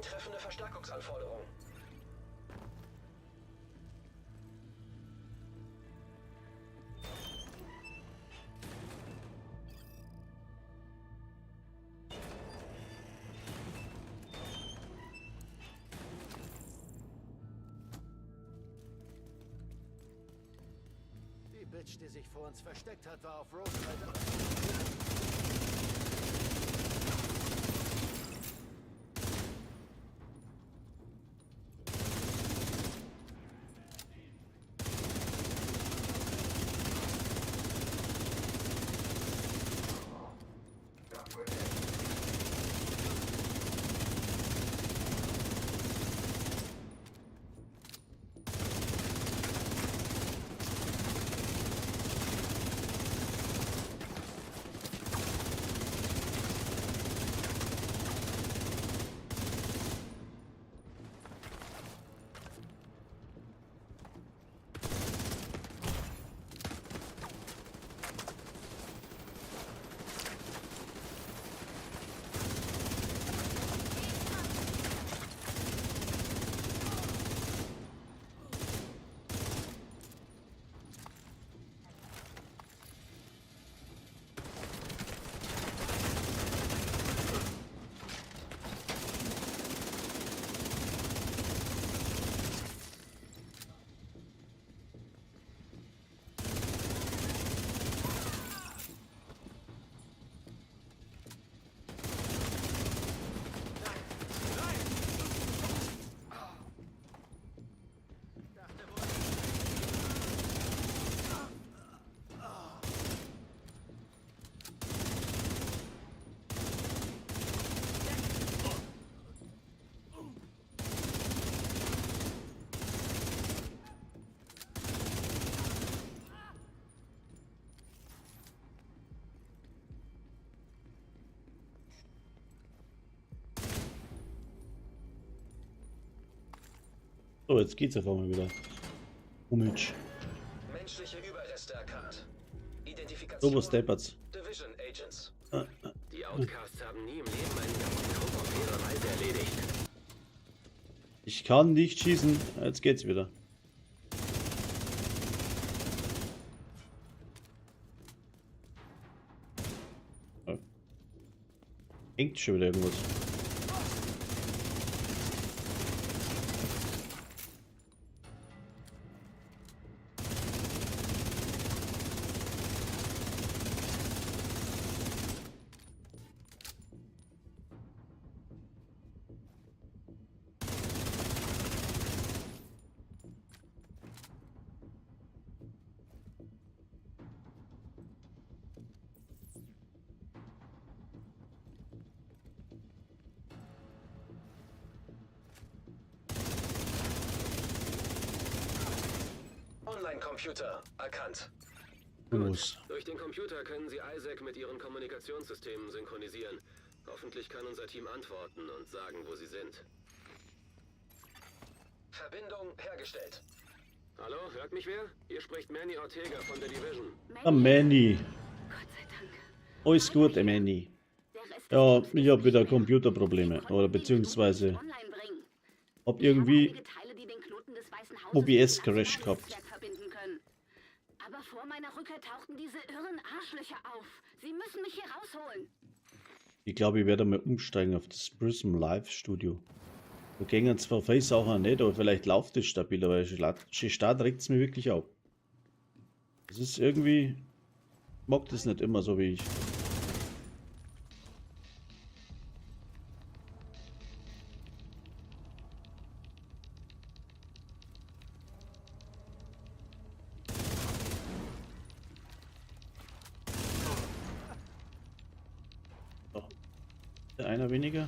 Eintreffende Verstärkungsanforderung. Die Bitch, die sich vor uns versteckt hat, war auf Rosemeadow. So, jetzt geht's auf einmal wieder. Komisch. Menschliche Überreste erkannt. So, Identifikation was steppert's? Division Agents. Die Outcasts haben nie im Leben einen ganzen Trupp auf ihre Weise erledigt. Ich kann nicht schießen. Jetzt geht's wieder. Oh. Hängt schon wieder irgendwas. Online-Computer erkannt. Los. Durch den Computer können Sie Isaac mit Ihren Kommunikationssystemen synchronisieren. Hoffentlich kann unser Team antworten und sagen, wo Sie sind. Verbindung hergestellt. Hallo, hört mich wer? Hier spricht Manny Ortega von der Division. Ah, Manny. Gott sei Dank. Alles gut, Manny. Der Rest des Ja, Teams ich ist habe wieder nicht mehr. Computerprobleme. Wir konnten Oder den beziehungsweise Knoten nicht online bringen. hab Ich habe irgendwie einige Teile, die den Knoten des Weißen Hauses OBS mit dem Crash Nationalnetzwerk gehabt. verbinden können. Aber vor meiner Rückkehr tauchten diese irren Arschlöcher auf. Sie müssen mich hier rausholen. Ich glaube, ich werde mal umsteigen auf das Prism Live Studio. Da gehen zwar viele Sachen nicht, aber vielleicht läuft es stabiler, weil Start regt es mir wirklich auf. Das ist irgendwie, ich mag das nicht immer so wie ich. So. Einer weniger.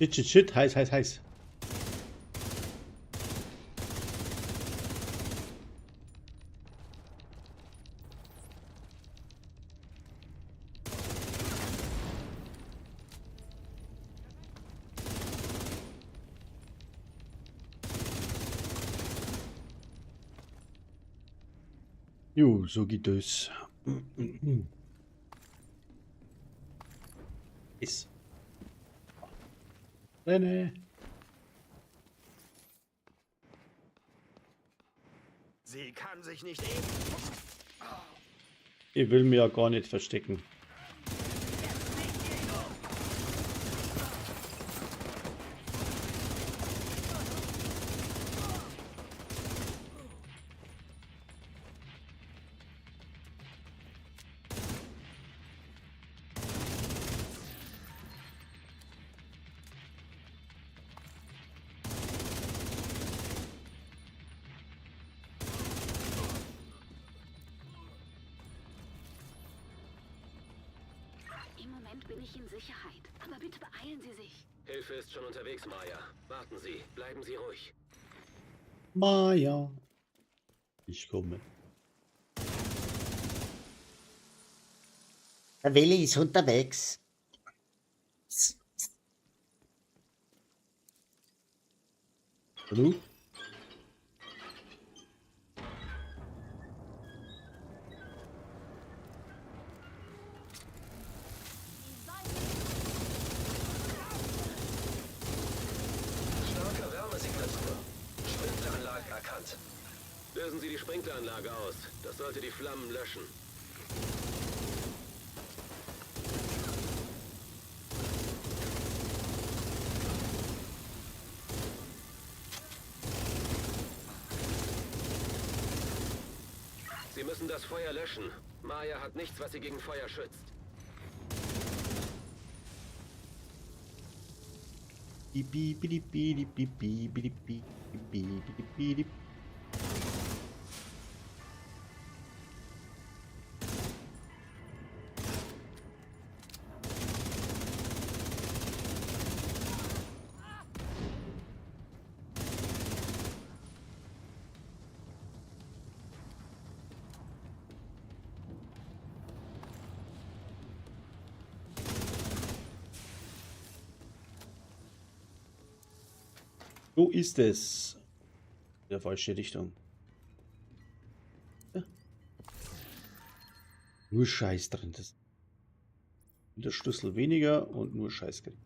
Shit, shit, shit. Heiß, heiß, heiß. Jo, so geht es. Ist. Renne. Sie kann sich nicht eben. Ich will mir ja gar nicht verstecken. Im Moment bin ich in Sicherheit. Aber bitte beeilen Sie sich. Hilfe ist schon unterwegs, Maya. Warten Sie, bleiben Sie ruhig. Maya. Ich komme. Der Willi ist unterwegs. Hallo? Starke Wärmesignatur. Sprinkleranlage erkannt. Lösen Sie die Sprinkleranlage aus. Das sollte die Flammen löschen. Sie müssen das Feuer löschen. Maya hat nichts, was sie gegen Feuer schützt. So ist es. In der falsche Richtung. Ja. Nur Scheiß drin. Das der Schlüssel weniger und nur Scheiß drin.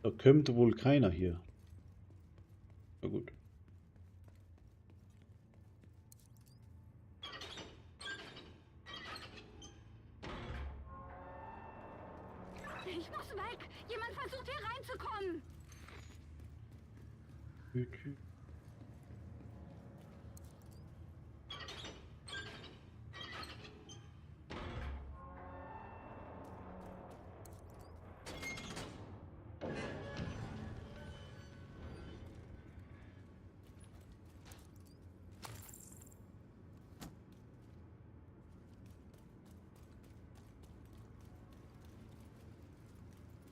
Da kommt wohl keiner hier. Na gut. Ich muss weg. Jemand versucht hier reinzukommen.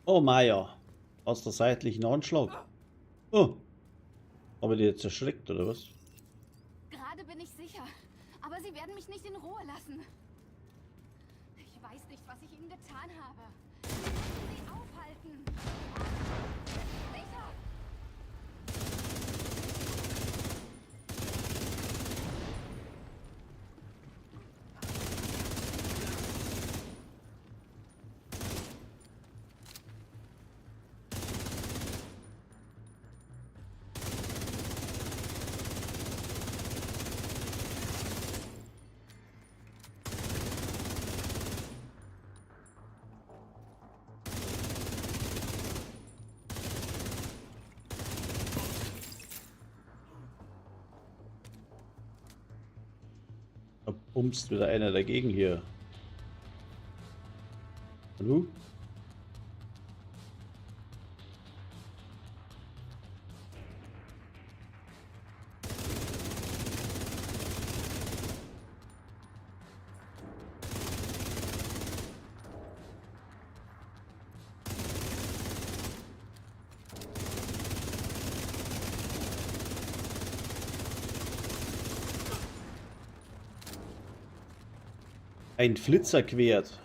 Oh Maya. Aus der seitlichen Anschlag. Oh. Aber die jetzt erschreckt, oder was? Gerade bin ich sicher. Aber Sie werden mich nicht in Ruhe lassen. Ich weiß nicht, was ich Ihnen getan habe. Ich will Sie aufhalten. Sicher. Da pumpst wieder einer dagegen hier. Hallo? Ein Flitzer quert.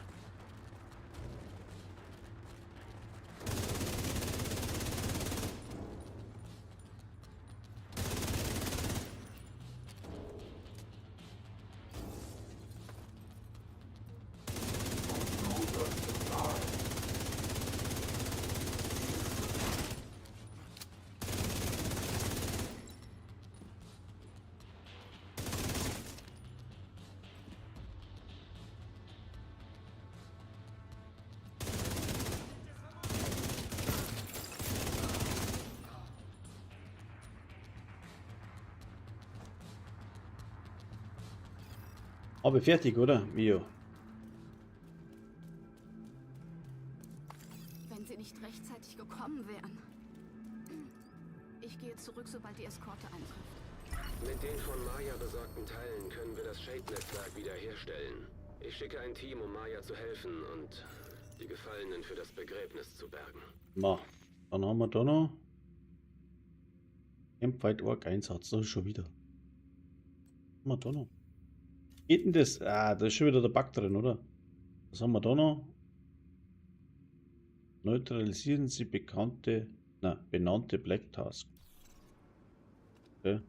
Aber fertig, oder? Mio. Wenn sie nicht rechtzeitig gekommen wären. Ich gehe zurück, sobald die Eskorte eintrifft. Mit den von Maya besorgten Teilen können wir das Shade-Netzwerk wiederherstellen. Ich schicke ein Team, um Maya zu helfen und die Gefallenen für das Begräbnis zu bergen. Na, dann haben wir da noch Campfight Org Einsatz. Das ist schon wieder. Was haben wir da noch? Geht denn das? Ah, da ist schon wieder der Bug drin, oder? Was haben wir da noch? Neutralisieren Sie benannte Black Task. Okay.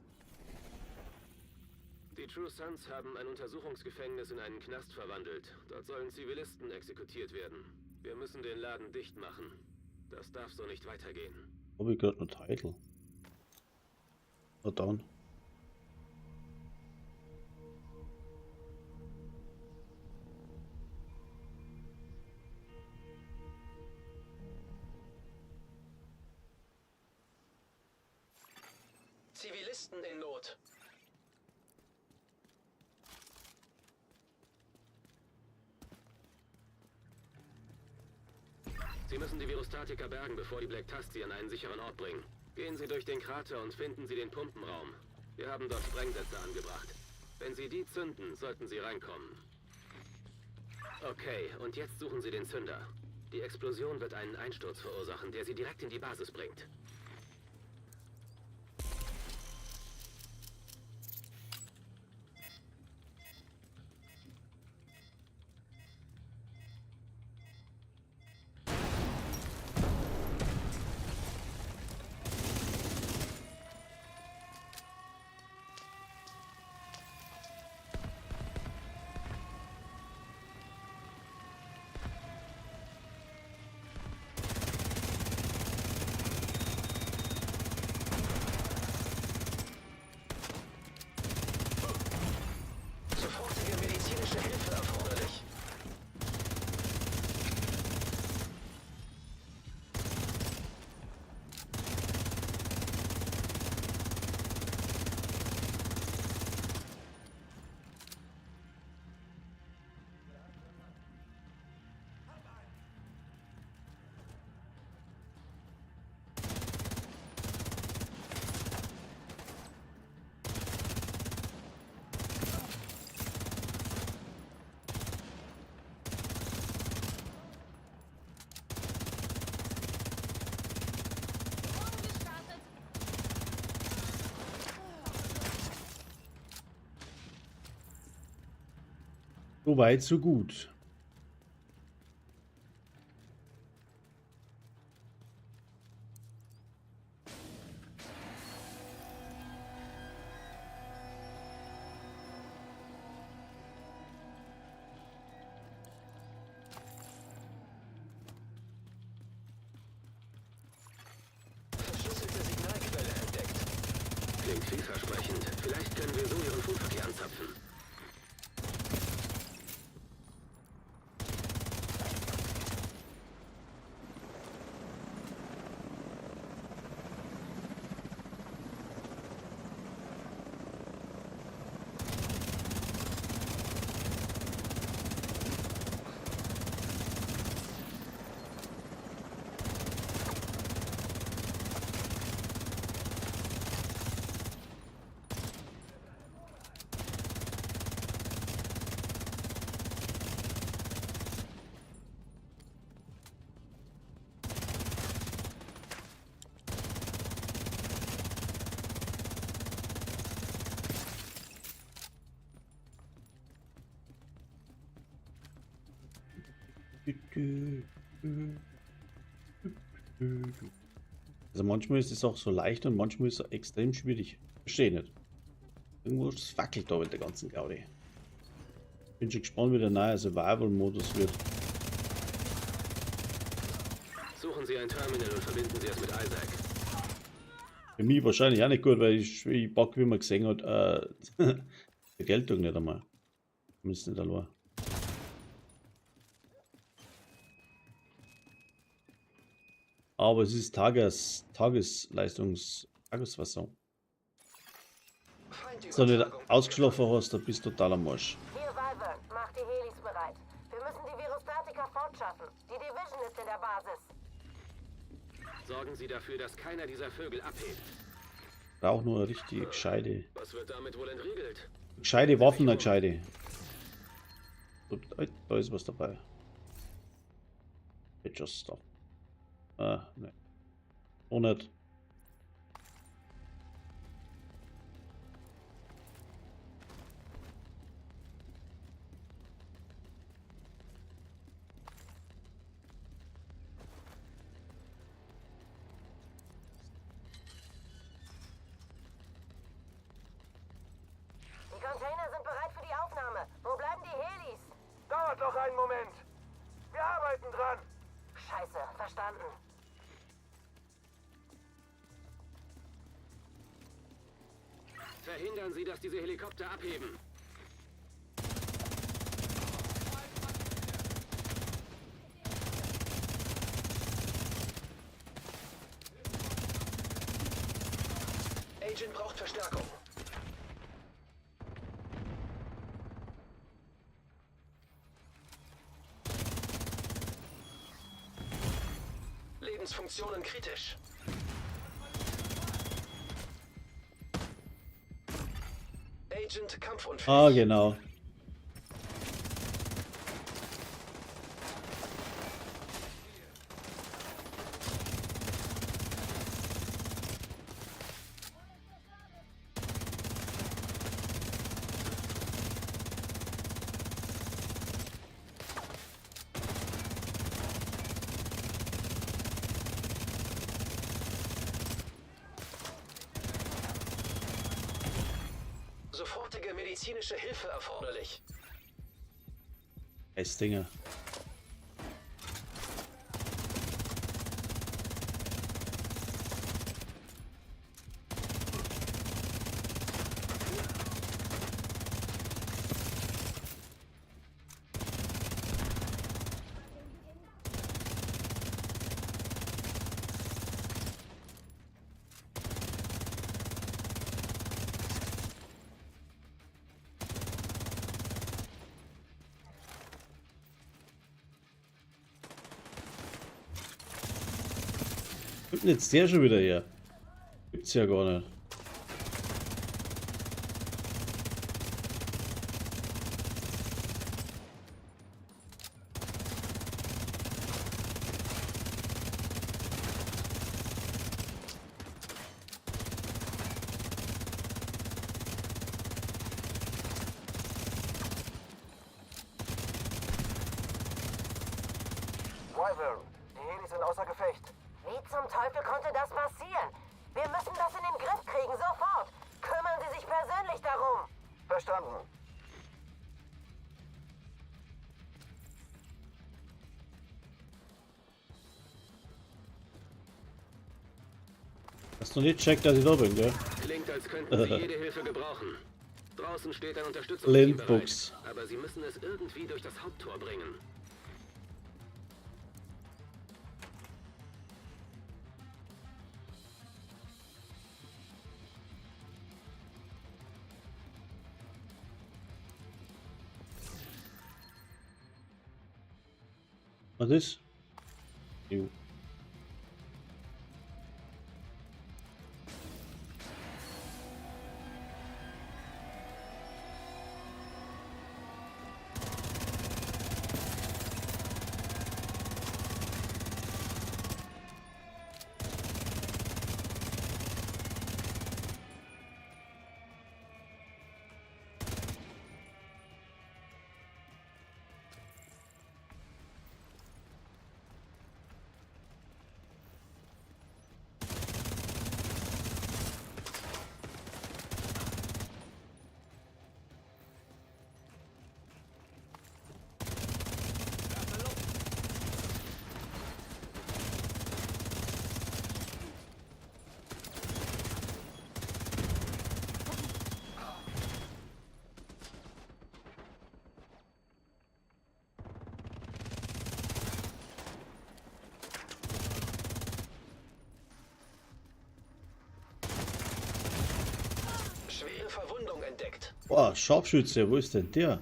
Die True Sons haben ein Untersuchungsgefängnis in einen Knast verwandelt. Dort sollen Zivilisten exekutiert werden. Wir müssen den Laden dicht machen. Das darf so nicht weitergehen. Habe ich gerade noch Title. Down. Zivilisten in Not. Sie müssen die Virostatiker bergen, bevor die Black Tusk sie an einen sicheren Ort bringen. Gehen Sie durch den Krater und finden Sie den Pumpenraum. Wir haben dort Sprengsätze angebracht. Wenn Sie die zünden, sollten Sie reinkommen. Okay, und jetzt suchen Sie den Zünder. Die Explosion wird einen Einsturz verursachen, der Sie direkt in die Basis bringt. Sofortige medizinische Hilfe erforderlich. So weit, so gut. Verschlüsselte Signalquelle entdeckt. Klingt vielversprechend. Vielleicht können wir so Ihren Funkverkehr anzapfen. Also manchmal ist es auch so leicht und manchmal ist es extrem schwierig. Verstehe nicht. Irgendwo wackelt da mit der ganzen Gaudi. Bin schon gespannt, wie der neue Survival-Modus wird. Suchen Sie ein Terminal und verbinden Sie es mit Isaac. Für mich wahrscheinlich auch nicht gut, weil ich pack, wie man gesehen hat, Vergeltung nicht einmal. Zumindest nicht allein. Aber es ist Tagesversorgung. So nicht ausgeschlafen hast, dann bist du total am Arsch. Hier, Wyvern, macht die Helis bereit. Wir müssen die Virustatika fortschaffen. Die Division ist in der Basis. Sorgen Sie dafür, dass keiner dieser Vögel abhebt. Brauch nur eine richtige Was wird damit wohl entriegelt? gescheite Waffen, eine gescheite. Und, da ist was dabei. Just stuff. Ah, ne. Oh nicht. Die Container sind bereit für die Aufnahme. Wo bleiben die Helis? Dauert noch einen Moment. Wir arbeiten dran. Scheiße, verstanden. Verhindern Sie, dass diese Helikopter abheben. Agent braucht Verstärkung. Lebensfunktionen kritisch. Agent kampfunfähig. Ah, genau. Sofortige medizinische Hilfe erforderlich. Dinger. Kommt denn jetzt der schon wieder her? Gibt's ja gar nicht. Wyvern, die Helis sind außer Gefecht. Wie zum Teufel konnte das passieren? Wir müssen das in den Griff kriegen, sofort. Kümmern Sie sich persönlich darum. Verstanden. Hast du nicht checkt, dass ich da bin, gell? Klingt, als könnten Sie jede Hilfe gebrauchen. Draußen steht ein Unterstützungsteam bereit, Lindbuchs. aber Sie müssen es irgendwie durch das Haupttor bringen. Was ist? Jo. Boah, Scharfschütze, wo ist denn der?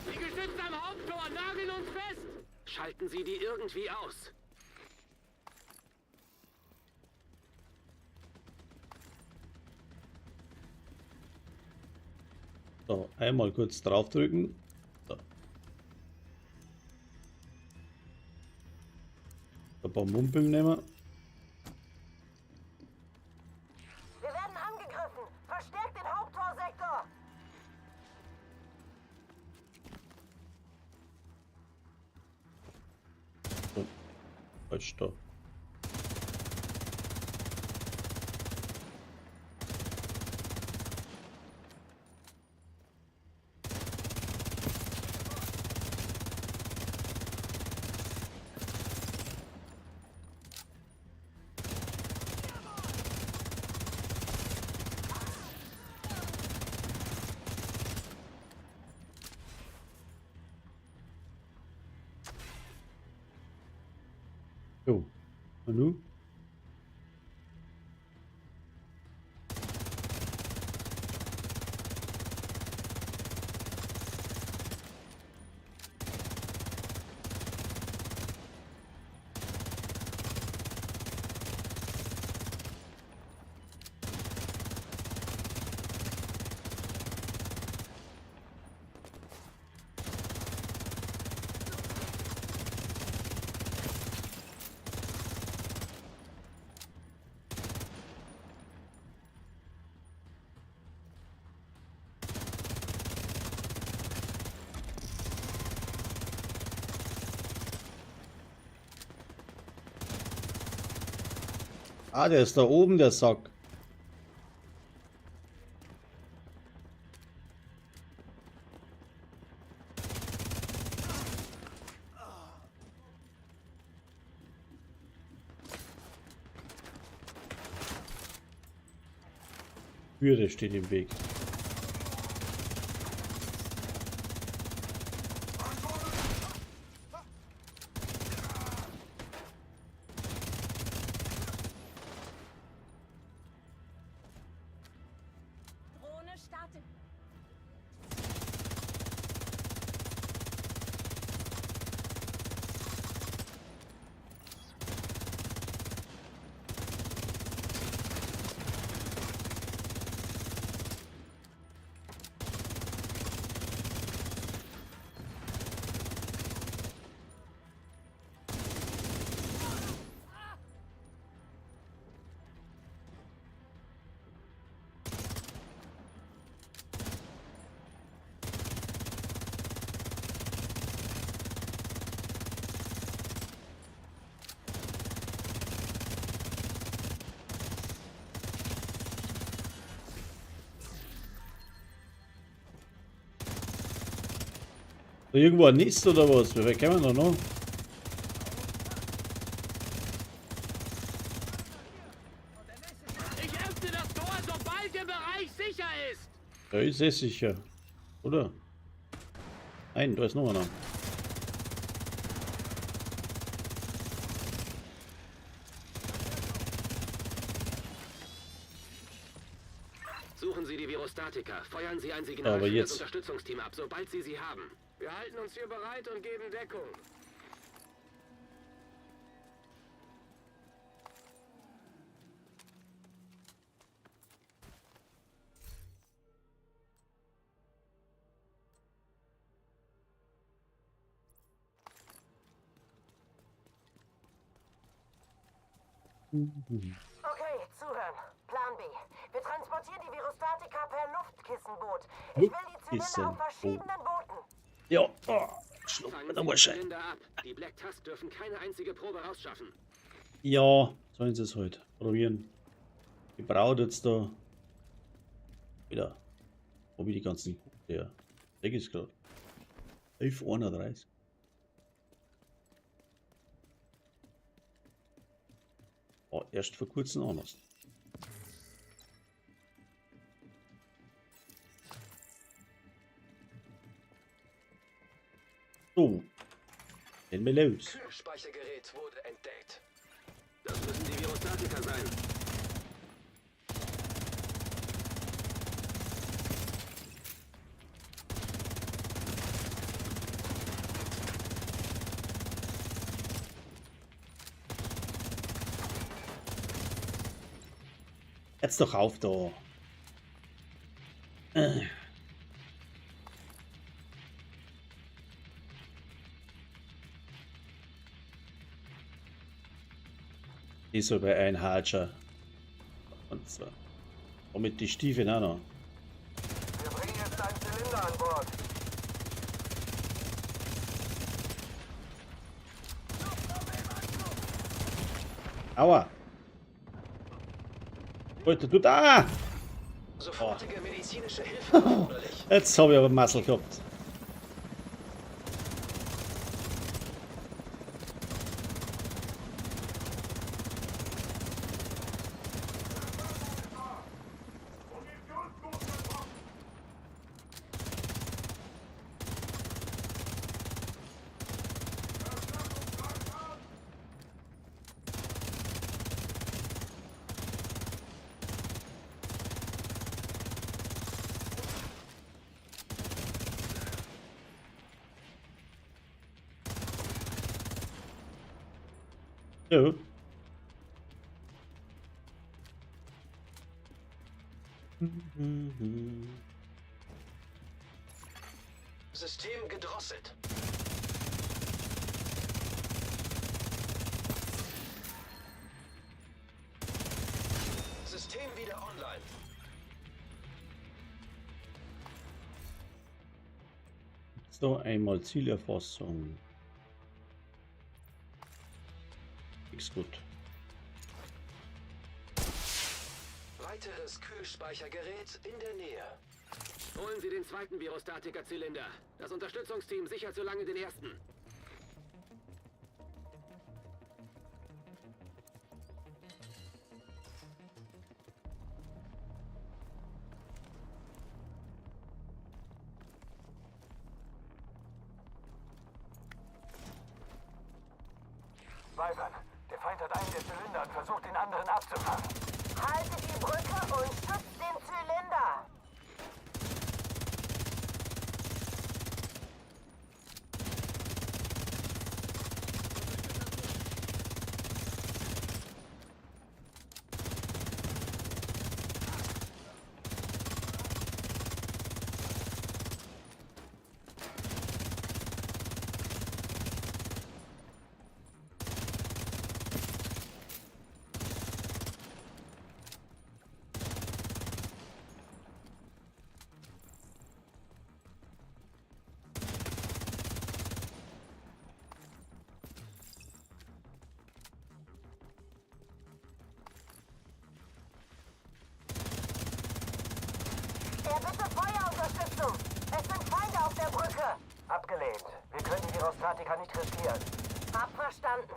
Die Geschütze am Haupttor nageln uns fest! Schalten Sie die irgendwie aus. So, einmal kurz draufdrücken. So. Ein paar Mumpen nehmen. Wir werden angegriffen. Verstärkt den Haupttorsektor. So. Falsch da. Jo. Und nu? Ah, der ist da oben, der Sack. Hürde steht im Weg. Drohne startet. Irgendwo ein Nist oder was? Wer kennen wir da noch? Ich öffne das Tor, sobald der Bereich sicher ist! Da ist es sicher. Oder? Nein, da ist noch einer. Suchen Sie die Virostatika. Feuern Sie ein Signal Aber für jetzt. das Unterstützungsteam ab, sobald Sie sie haben. Wir halten uns hier bereit und geben Deckung. Okay, zuhören. Plan B. Wir transportieren die Virostatika per Luftkissenboot. Ich will die Zylinder auf verschiedenen Booten. Ja, oh, schluck Fangen mir Sie mal die schön. Zylinder ab. Die Black Tusk dürfen keine einzige Probe rausschaffen. Ja, sollen sie es heute probieren. Die Braut jetzt da wieder. Ob ich die ganzen der weg ist gerade. 11:31. Oh, erst vor kurzem anders. So. Gehen wir los. Kühlspeichergerät wurde entdeckt. Das müssen die Virostatiker sein. Jetzt doch auf da. Ist so bei ein Hatscher. Und zwar. Und mit die Stiefel auch noch. Wir bringen jetzt einen Zylinder an Bord. Aua! Leute, du da! Sofortige medizinische Hilfe erforderlich. Jetzt habe ich aber Muskel gehabt. Ja. System gedrosselt. System wieder online. So, einmal Zielerfassung. Ist gut. Weiteres Kühlspeichergerät in der Nähe. Holen Sie den zweiten Virostatiker-Zylinder. Das Unterstützungsteam sichert so lange den ersten. Weibern, der Feind hat einen der Zylinder und versucht, den anderen abzufangen. Haltet die Brücke und schützt den Zylinder. Er bitte Feuerunterstützung. Es sind Feinde auf der Brücke. Abgelehnt. Wir können die Virostatiker nicht riskieren. Hab verstanden.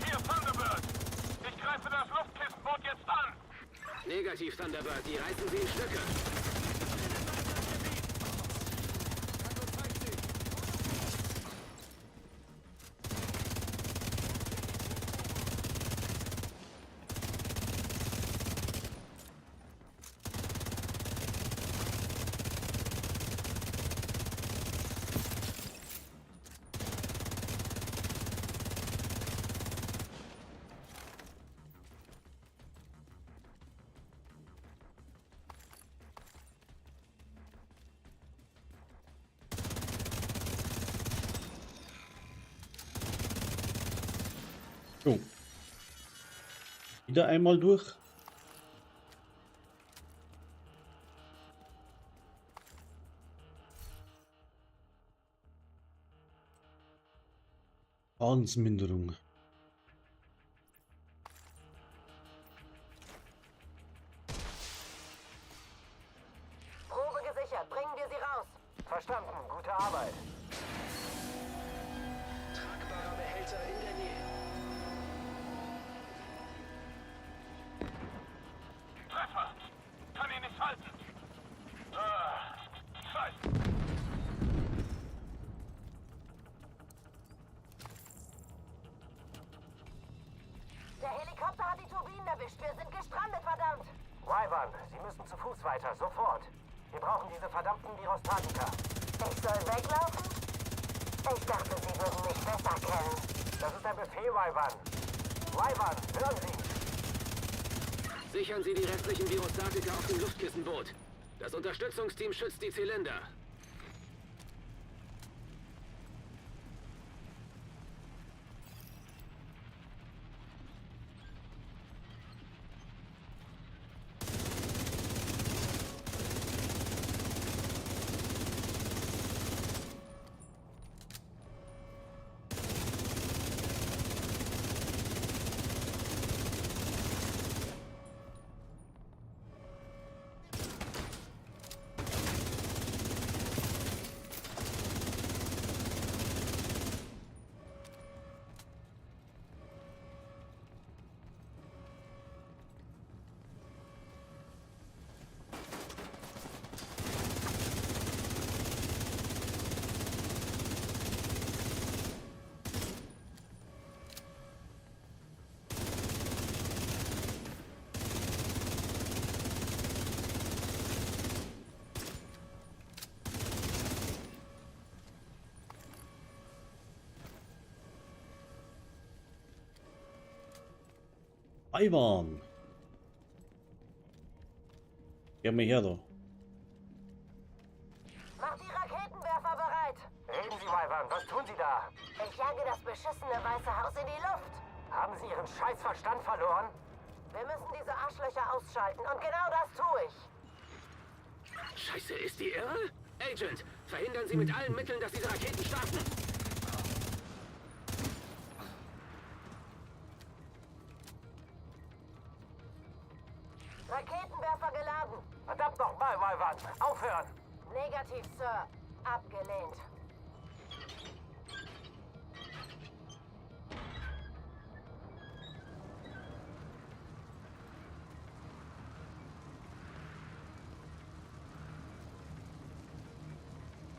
Hier, Thunderbird! Ich greife das Luftkissenboot jetzt an! Negativ, Thunderbird. Die reißen Sie in Stücke. So. Wieder einmal durch. Schadensminderung. Verstanden. Gute Arbeit. Tragbarer Behälter in der Nähe. Treffer. Kann ihn nicht halten. Scheiße. Der Helikopter hat die Turbinen erwischt. Wir sind gestrandet, verdammt. Wyvern, Sie müssen zu Fuß weiter. Sofort. Wir brauchen diese verdammten Virostatika. Ich soll weglaufen? Ich dachte, Sie würden mich besser kennen. Das ist ein Befehl, Wyvern. Wyvern, hören Sie. Sichern Sie die restlichen Virostatika auf dem Luftkissenboot. Das Unterstützungsteam schützt die Zylinder. Ivan! Gib mir her, da. Mach die Raketenwerfer bereit. Reden Sie, Wyvern. Was tun Sie da? Ich jage das beschissene Weiße Haus in die Luft. Haben Sie Ihren Scheißverstand verloren? Wir müssen diese Arschlöcher ausschalten und genau das tue ich. Scheiße, ist die irre? Agent, verhindern Sie mit allen Mitteln, dass diese Raketen starten. Raketenwerfer geladen. Verdammt nochmal, Wyvern. Aufhören. Negativ, Sir. Abgelehnt.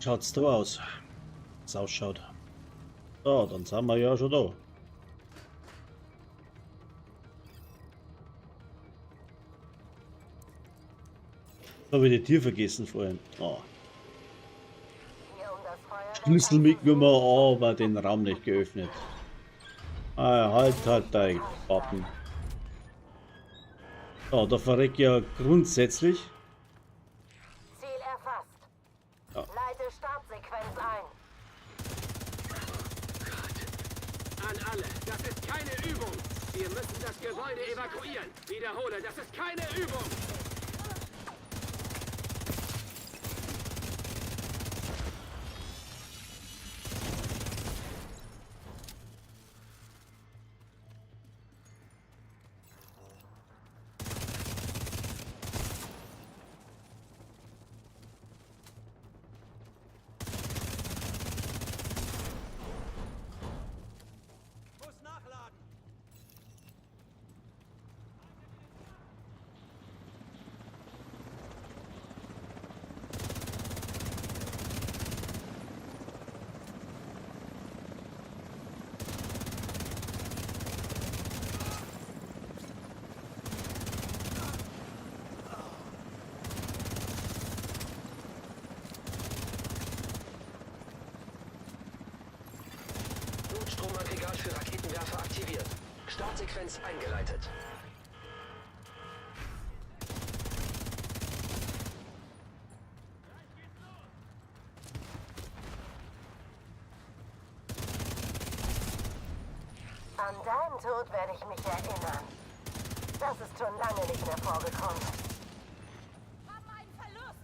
Schaut's da aus? Es ausschaut. So, dann sind wir ja schon da. Habe ich die Tür vergessen vorhin. Oh. Hier um das Feuer. Schlüssel mitgenommen, aber den Raum nicht geöffnet. Ah, halt dein Pappen. So, da verreck ja grundsätzlich. Ziel erfasst. Ja. Leite Startsequenz ein. An alle, das ist keine Übung. Wir müssen das Gebäude evakuieren. Wiederhole, das ist keine Übung. Notstromaggregat für Raketenwerfer aktiviert. Startsequenz eingeleitet. An deinen Tod werde ich mich erinnern. Das ist schon lange nicht mehr vorgekommen. Haben einen Verlust.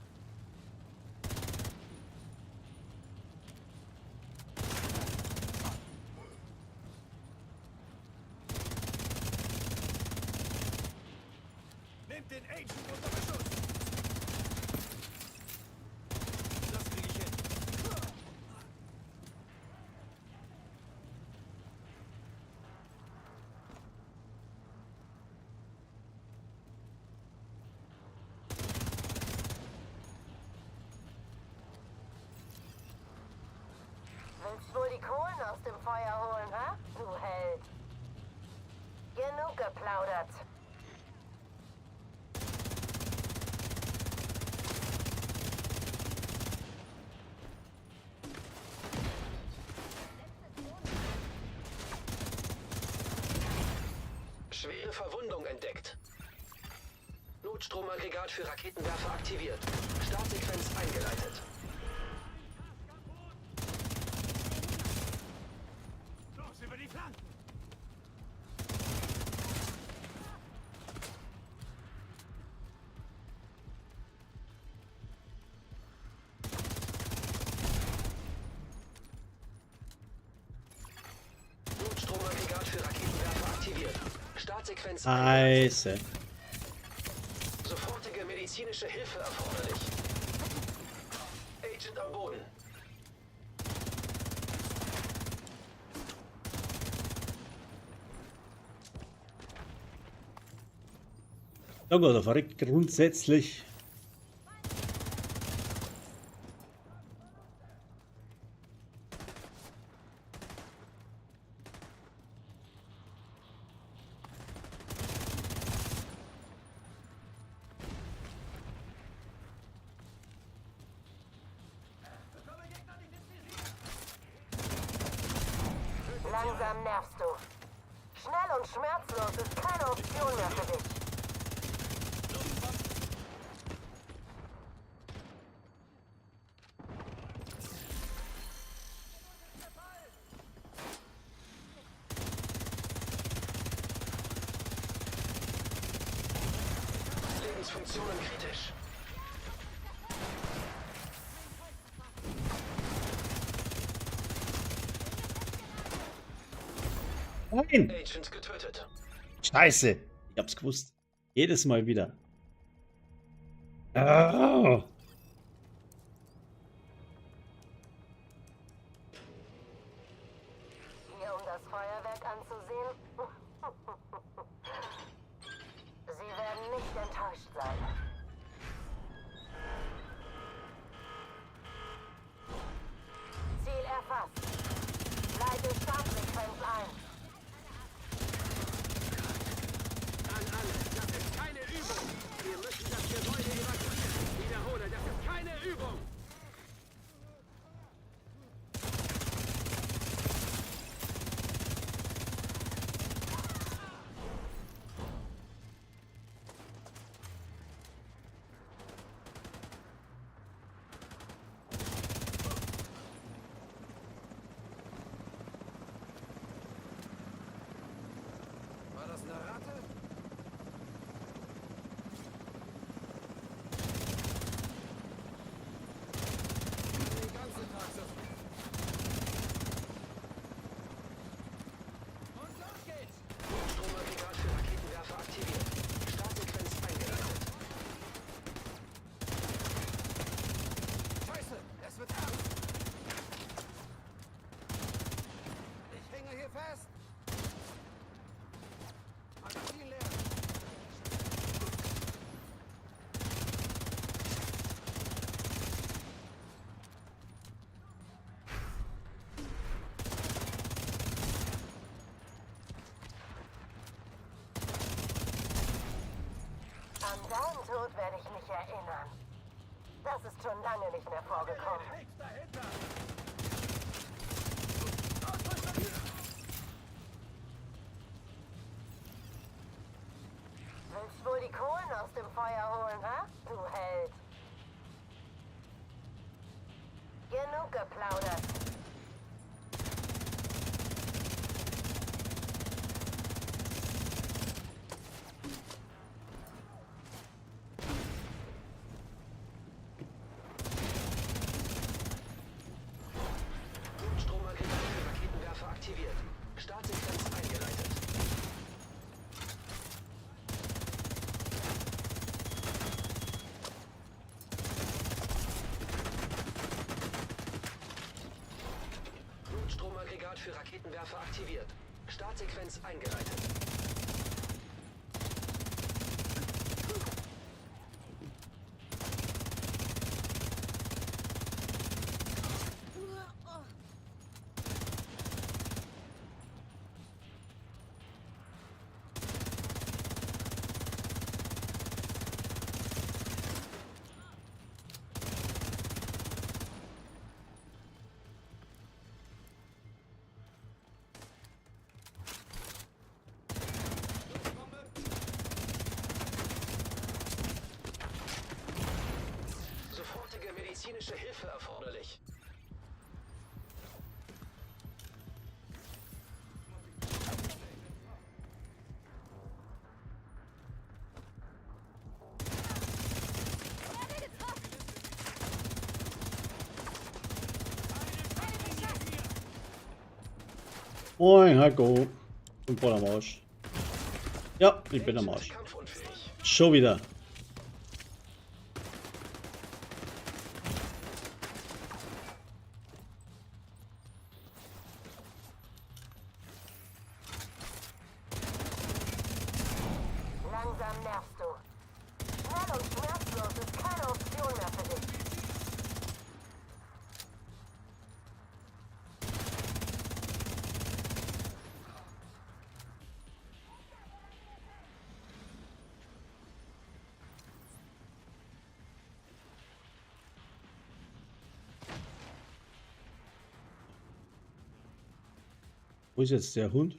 Nehmt den Agent unter Beschuss. Das kriege ich hin. Willst wohl die Kohlen aus dem Feuer holen, ha? Du Held. Genug geplaudert. Schwere Verwundung entdeckt. Notstromaggregat für Raketenwerfer aktiviert. Startsequenz eingeleitet. Los über die Flanken! Notstromaggregat für Raketenwerfer aktiviert. Startsequenz Scheiße. Sofortige medizinische Hilfe erforderlich. Agent am Boden. Ja gut, der verreckt grundsätzlich. Langsam nervst du. Schnell und schmerzlos ist keine Option mehr für dich. Lebensfunktionen kritisch. Nein! Agent getötet. Scheiße! Ich hab's gewusst. Jedes Mal wieder. Ah. Hier, um das Feuerwerk anzusehen. Sie werden nicht enttäuscht sein. Ziel erfasst. Leite Startsequenz ein. An alle, das ist keine Übung. Wir müssen das Gebäude evakuieren. Wiederhole, das ist keine Übung. War das eine Ratte? Den ganzen Tag so. Und los geht's! Notstromaggregat für Raketenwerfer aktiviert. Startsequenz eingeleitet. Scheiße, es wird ernst! Ich hänge hier fest! Magazin leer! An deinen Tod werde ich mich erinnern. Das ist schon lange nicht mehr vorgekommen. Nichts dahinter! Willst wohl die Kohlen aus dem Feuer holen, ha? Du Held. Genug geplaudert. Notstromaggregat für Raketenwerfer aktiviert. Startsequenz eingeleitet. Notstromaggregat für Raketenwerfer aktiviert. Startsequenz eingeleitet. Medizinische Hilfe erforderlich. Moin, Heiko. Und voll am Arsch. Ja, ich bin am Arsch. Kampfunfähig. Schon wieder. Langsam nervst du. Schnell und schmerzlos ist keine Option mehr für dich. Wo ist jetzt der Hund?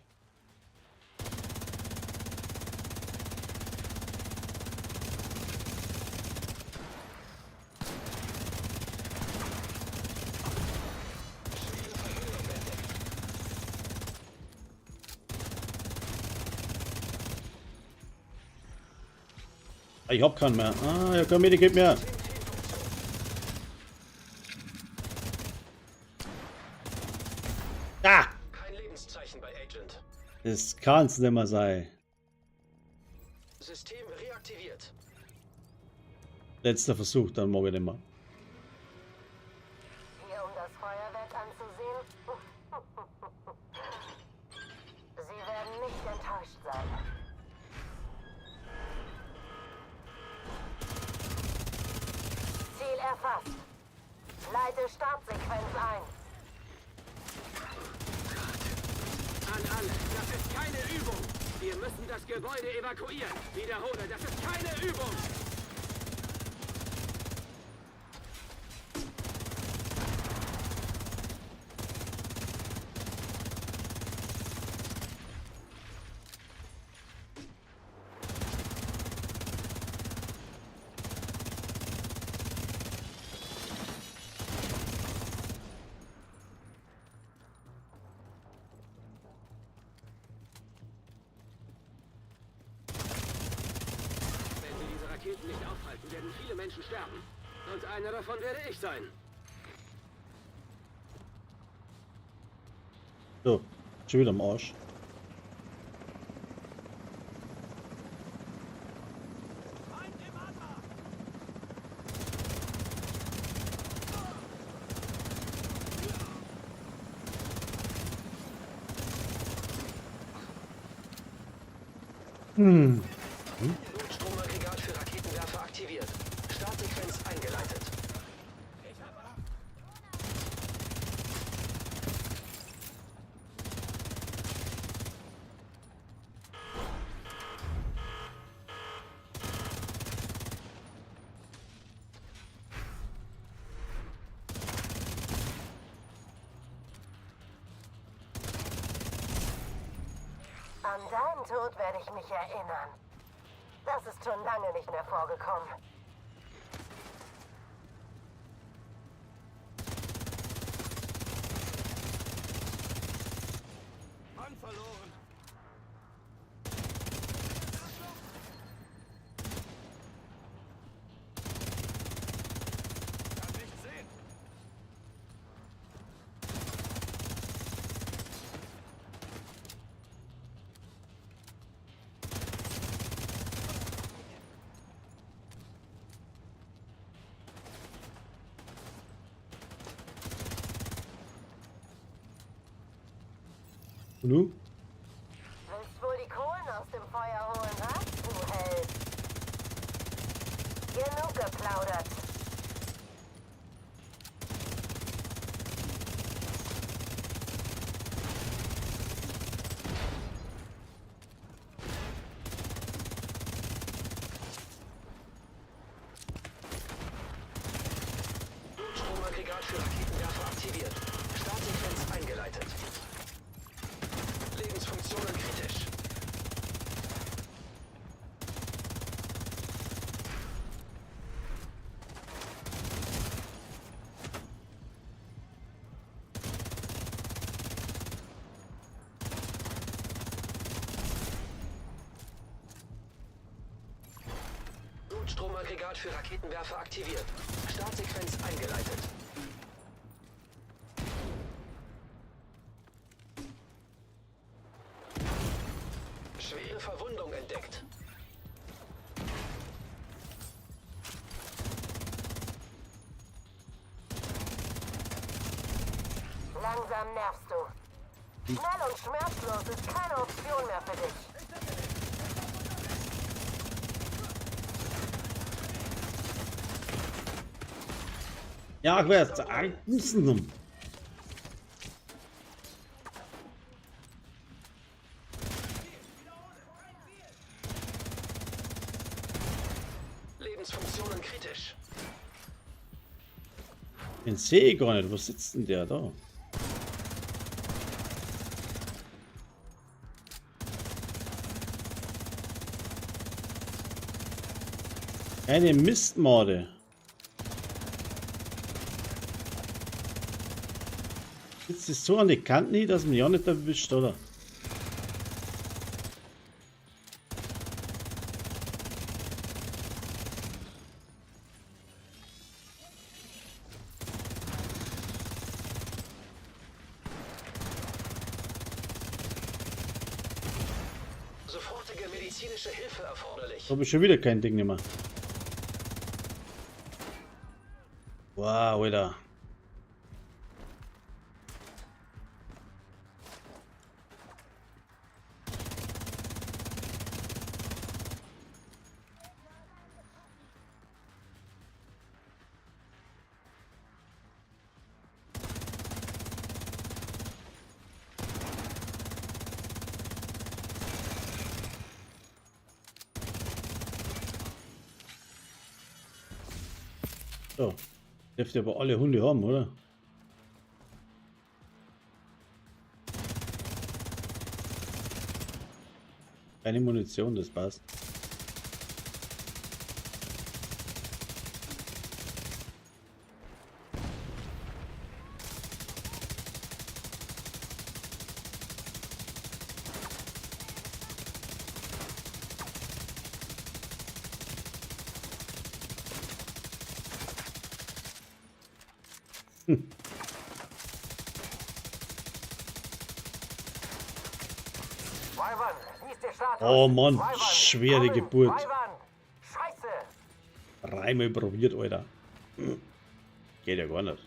Ich hab keinen mehr. Ah, ja, komm, gib mir. Ah! Kein Lebenszeichen bei Agent. Das kann's nicht mehr sein. System reaktiviert. Letzter Versuch, dann morgen nicht mehr. Hier, um das Feuerwerk anzusehen. Sie werden nicht enttäuscht sein. Ziel erfasst. Leite Startsequenz ein. An alle, das ist keine Übung. Wir müssen das Gebäude evakuieren. Wiederhole, das ist keine Übung. Wenn Sie diese Raketen nicht aufhalten, werden viele Menschen sterben. Und einer davon werde ich sein. So, schon wieder am Arsch. Notstromaggregat für Raketenwerfer aktiviert. Startsequenz eingeleitet. An deinen Tod werde ich mich erinnern. Das ist schon lange nicht mehr vorgekommen. Mann verloren. Kann nicht sehen. Und du? Willst wohl die Kohlen aus dem Feuer holen, ha? Du Held. Genug geplaudert. Notstromaggregat für Raketenwerfer aktiviert. Startsequenz eingeleitet. Lebensfunktionen kritisch. Stromaggregat für Raketenwerfer aktiviert. Startsequenz eingeleitet. Schwere Verwundung entdeckt. Langsam nervst du. Schnell und schmerzlos ist keine Option mehr für dich. Ja, ich werde Angst. Lebensfunktionen kritisch. Den sehe ich gar nicht. Wo sitzt denn der da? Eine Mistmorde. Sitzt es so an die Kante nie, dass man ja nicht erwischt, oder? Sofortige medizinische Hilfe erforderlich. Habe ich schon wieder kein Ding mehr. Wow, Alter. So. Dürfte aber alle Hunde haben, oder? Keine Munition, das passt. Wyvern, wie ist der Status? Oh Mann, Wyvern, schwere kommen. Geburt. Wyvern, Scheiße. Dreimal probiert, Alter. Geht ja gar nicht.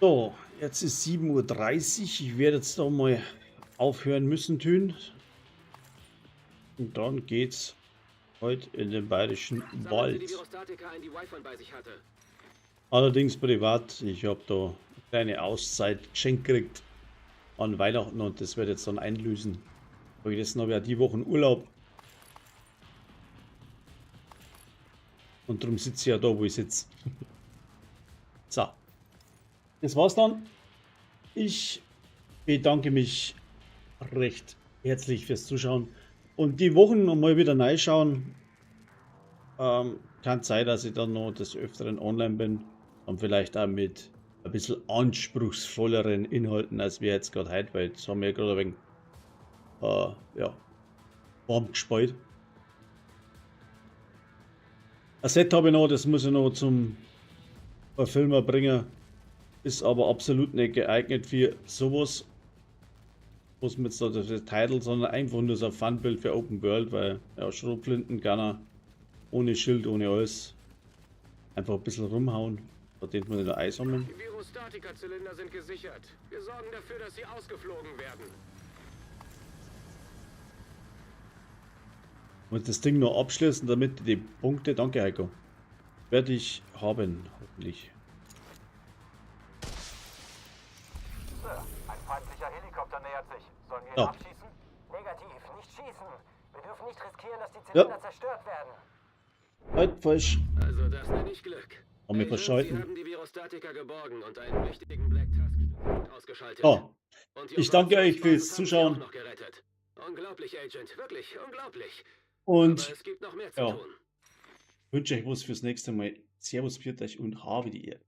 So, jetzt ist 7:30 Uhr. Ich werde jetzt da mal aufhören müssen tun. Und dann geht's heute in den Bayerischen Sammeln Sie Wald. die Virostatika ein, die Wi-Fi bei sich hatte. Allerdings privat. Ich habe da eine kleine Auszeit geschenkt gekriegt an Weihnachten und das wird jetzt dann einlösen. Währenddessen habe ich ja die Wochen Urlaub. Und darum sitze ich ja da, wo ich sitze. So. Das war's dann. Ich bedanke mich recht herzlich fürs Zuschauen. Und die Wochen mal wieder reinschauen. Kann sein, dass ich dann noch des Öfteren online bin. Und vielleicht auch mit ein bisschen anspruchsvolleren Inhalten, als wir jetzt gerade heute, weil jetzt haben wir gerade ein wenig ja, warm gespielt. Ein Set habe ich noch, das muss ich noch zum Filmer bringen. Ist aber absolut nicht geeignet für sowas. Muss man jetzt da das Titel, sondern einfach nur so ein Funbild für Open World, weil ja, Schrotflinten kann er ohne Schild, ohne alles einfach ein bisschen rumhauen. Da denkt man in der Eis sammeln. Die Virostatika-Zylinder sind gesichert. Wir sorgen dafür, dass sie ausgeflogen werden. Und das Ding noch abschließen, damit die Punkte, danke Heiko, werde ich haben, hoffentlich. Sir, ein feindlicher Helikopter nähert sich. Sollen wir ihn Ja. abschießen? Negativ, nicht schießen. Wir dürfen nicht riskieren, dass die Zylinder zerstört werden. Halt, falsch. Also das nenne ich Glück. Haben wir Agent, verschalten. Sie haben die Virostatika geborgen und einen wichtigen Black Task ausgeschaltet. Ja, Und die ich danke euch fürs Operationsbasis haben Sie Zuschauen. auch noch gerettet. Unglaublich, Agent. Wirklich unglaublich. Und Aber es gibt noch mehr zu ja, tun. wünsche euch was fürs nächste Mal. Servus, pfiat euch und habe die Ehre.